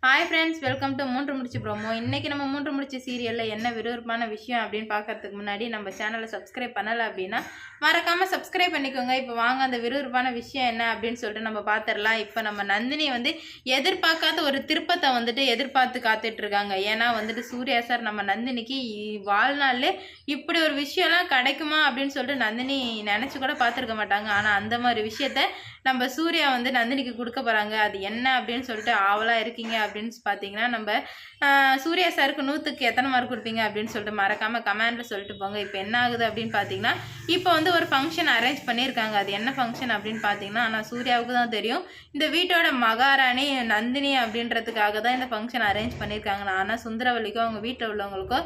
Hi friends, welcome to மூன்று முடிச்சு promo. இன்றைக்கி நம்ம மூன்று முடிச்சு சீரியலில் என்ன விறுவிறுப்பான விஷயம் அப்படின்னு பார்க்கறதுக்கு முன்னாடி நம்ம சேனலை சப்ஸ்கிரைப் பண்ணலை அப்படின்னா மறக்காமல் சப்ஸ்கிரைப் பண்ணிக்கோங்க. இப்போ வாங்க அந்த விறுவிறுப்பான விஷயம் என்ன அப்படின்னு சொல்லிட்டு நம்ம பார்த்துடலாம். இப்போ நம்ம நந்தினி எதிர்பார்க்காத ஒரு திருப்பத்தை எதிர்பார்த்து காத்துட்ருக்காங்க. ஏன்னா சூர்யா சார் நம்ம நந்தினிக்கு வாழ்நாள்லே இப்படி ஒரு விஷயம்லாம் கிடைக்குமா அப்படின்னு சொல்லிட்டு நந்தினி நினச்சி கூட பார்த்துருக்க மாட்டாங்க. ஆனால் அந்த மாதிரி விஷயத்த நம்ம சூர்யா நந்தினிக்கு கொடுக்க போகிறாங்க. அது என்ன அப்படின்னு சொல்லிட்டு ஆவலாக இருக்கீங்க அப்படின்னு பார்த்தீங்கன்னா, நம்ம சூர்யா சாருக்கு 100க்கு எத்தனை மார்க் கொடுப்பீங்க அப்படின்னு சொல்லிட்டு மறக்காமல் கமெண்டில் சொல்லிட்டு போங்க. இப்போ என்ன ஆகுது அப்படின்னு பார்த்தீங்கன்னா, இப்போ ஒரு ஃபங்க்ஷன் அரேஞ்ச் பண்ணியிருக்காங்க. அது என்ன ஃபங்க்ஷன் அப்படின்னு பார்த்தீங்கன்னா, ஆனால் சூர்யாவுக்கு தான் தெரியும். இந்த வீட்டோட மகாராணி நந்தினி அப்படின்றதுக்காக தான் இந்த ஃபங்க்ஷன் அரேஞ்ச் பண்ணியிருக்காங்க. ஆனால் சுந்தரவல்லிக்கோ அவங்க வீட்டில் உள்ளவங்களுக்கோ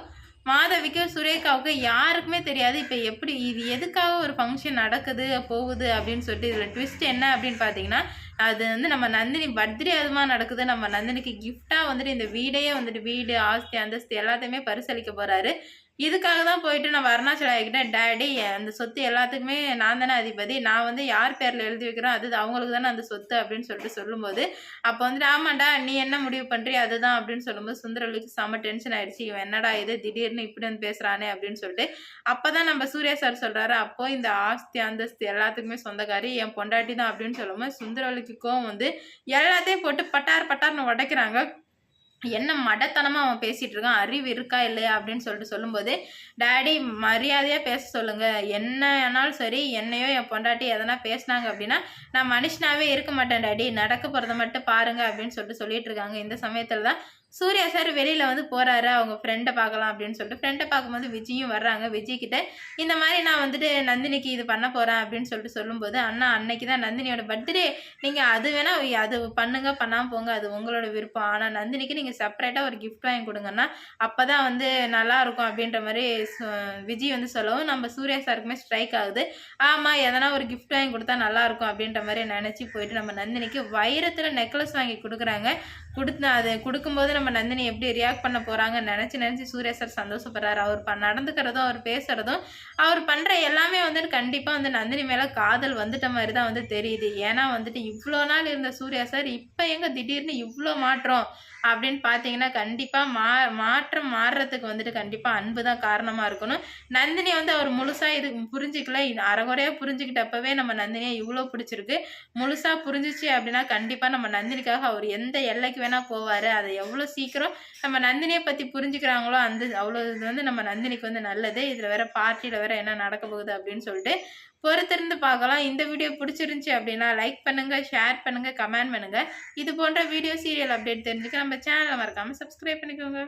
மாதவிக்கும் சுரேகாவுக்கு யாருக்குமே தெரியாது. இப்போ எப்படி இது எதுக்காக ஒரு ஃபங்க்ஷன் நடக்குது போகுது அப்படின்னு சொல்லிட்டு இதில் ட்விஸ்ட் என்ன அப்படின்னு பார்த்தீங்கன்னா, அது நம்ம நந்தினி பர்த்டே அதுமா நடக்குது. நம்ம நந்தினிக்கு கிஃப்டாக இந்த வீடையே வீடு ஆஸ்தி அந்தஸ்து எல்லாத்தையுமே பரிசளிக்க போகிறாரு. இதுக்காக தான் போயிட்டு நான் அருணாச்சல ஆகிக்கிட்ட டேடி அந்த சொத்து எல்லாத்துக்குமே நான் தானே அதிபதி, நான் யார் பேரில் எழுதி வைக்கிறோம் அது அவங்களுக்கு தானே அந்த சொத்து அப்படின்னு சொல்லிட்டு சொல்லும்போது, அப்போ ஆமாண்டா நீ என்ன முடிவு பண்ணுறியோ அதுதான் அப்படின்னு சொல்லும்போது சுந்தரவல்லிக்கு செம்ம டென்ஷன் ஆகிடுச்சு. இவன் என்னடா இது திடீர்னு இப்படி பேசுகிறானே அப்படின்னு சொல்லிட்டு அப்போ தான் நம்ம சூர்யா சார் சொல்கிறாரு, அப்போது இந்த ஆஸ்தி அந்தஸ்து எல்லாத்துக்குமே சொந்தக்காரி என் பொண்டாட்டி தான் அப்படின்னு சொல்லும்போது சுந்தரவல்லிக்கு கோவம் எல்லாத்தையும் போட்டு பட்டார் பட்டார்னு உடைக்கிறாங்க. என்ன மடத்தனமாக அவன் பேசிகிட்டு இருக்கான், அறிவு இருக்கா இல்லையா அப்படின்னு சொல்லிட்டு சொல்லும்போது, டேடி மரியாதையாக பேச சொல்லுங்கள், என்ன ஆனாலும் சரி என்னையோ என் பொண்டாட்டி எதனா பேசினாங்க அப்படின்னா நான் மனுஷனாகவே இருக்க மாட்டேன் டேடி, நடக்க போகிறத மட்டும் பாருங்கள் அப்படின்னு சொல்லிட்டு இருக்காங்க. இந்த சமயத்தில் தான் சூர்யா சார் வெளியில் போகிறாரு அவங்க ஃப்ரெண்டை பார்க்கலாம் அப்படின்னு சொல்லிட்டு. ஃப்ரெண்டை பார்க்கும்போது விஜயும் வர்றாங்க. விஜய்கிட்ட இந்த மாதிரி நான் நந்தினிக்கு இது பண்ண போகிறேன் அப்படின்னு சொல்லிட்டு சொல்லும்போது, அண்ணா அன்னைக்கு தான் நந்தினியோட பர்த்டே, நீங்கள் அது வேணால் அது பண்ணுங்க பண்ணாமல் போங்க, அது உங்களோட விருப்பம், ஆனால் நந்தினிக்கு நீங்கள் செப்பரேட்டாக ஒரு கிஃப்ட் வாங்கி கொடுங்கன்னா அப்போ தான் நல்லாயிருக்கும் அப்படின்ற மாதிரி விஜய் சொல்லவும் நம்ம சூர்யா சாருக்குமே ஸ்ட்ரைக் ஆகுது. ஆமாம் எதனா ஒரு கிஃப்ட் வாங்கி கொடுத்தா நல்லாயிருக்கும் அப்படின்ற மாதிரி நினச்சி போயிட்டு நம்ம நந்தினிக்கு வைரத்தில் நெக்லஸ் வாங்கி கொடுக்குறாங்க. அது கொடுக்கும்போது நம்ம நந்தினி எப்படி ரியாக்ட் பண்ண போகிறாங்கன்னு நினச்சி சூர்யா சார் சந்தோஷப்படுறாரு. அவர் நடந்துக்கிறதும் அவர் பேசுகிறதும் அவர் பண்ணுற எல்லாமே கண்டிப்பாக நந்தினி மேலே காதல் வந்துட்ட மாதிரி தான் தெரியுது. ஏன்னா இவ்வளோ நாள் இருந்த சூர்யா சார் இப்போ எங்கே திடீர்னு இவ்வளோ மாற்றம் அப்படின்னு பார்த்தீங்கன்னா, கண்டிப்பாக மாற்றம் மாறுறதுக்கு கண்டிப்பாக அன்பு தான் காரணமாக இருக்கணும். நந்தினி அவர் முழுசாக இது புரிஞ்சிக்கல, அரைகுறையாக புரிஞ்சுக்கிட்டப்பவே நம்ம நந்தினியை இவ்வளோ பிடிச்சிருக்கு. முழுசாக புரிஞ்சிச்சு அப்படின்னா கண்டிப்பாக நம்ம நந்தினிக்காக அவர் எந்த எல்லைக்கு வேணால் போவார். அதை எவ்வளோ சீக்கிரம் நம்ம நந்தினியை பற்றி புரிஞ்சுக்கிறாங்களோ அவ்வளோ இது நம்ம நந்தினிக்கு நல்லது. இதில் வேற பார்ட்டியில் வேற என்ன நடக்க போகுது அப்படின்னு சொல்லிட்டு பொறுத்திருந்து பார்க்கலாம். இந்த வீடியோ பிடிச்சிருந்துச்சி அப்படின்னா லைக் பண்ணுங்கள், ஷேர் பண்ணுங்கள், கமெண்ட் பண்ணுங்கள். இது போன்ற வீடியோ சீரியல் அப்டேட் தெரிஞ்சுக்க நம்ம சேனலை மறக்காமல் சப்ஸ்கிரைப் பண்ணிக்கோங்க.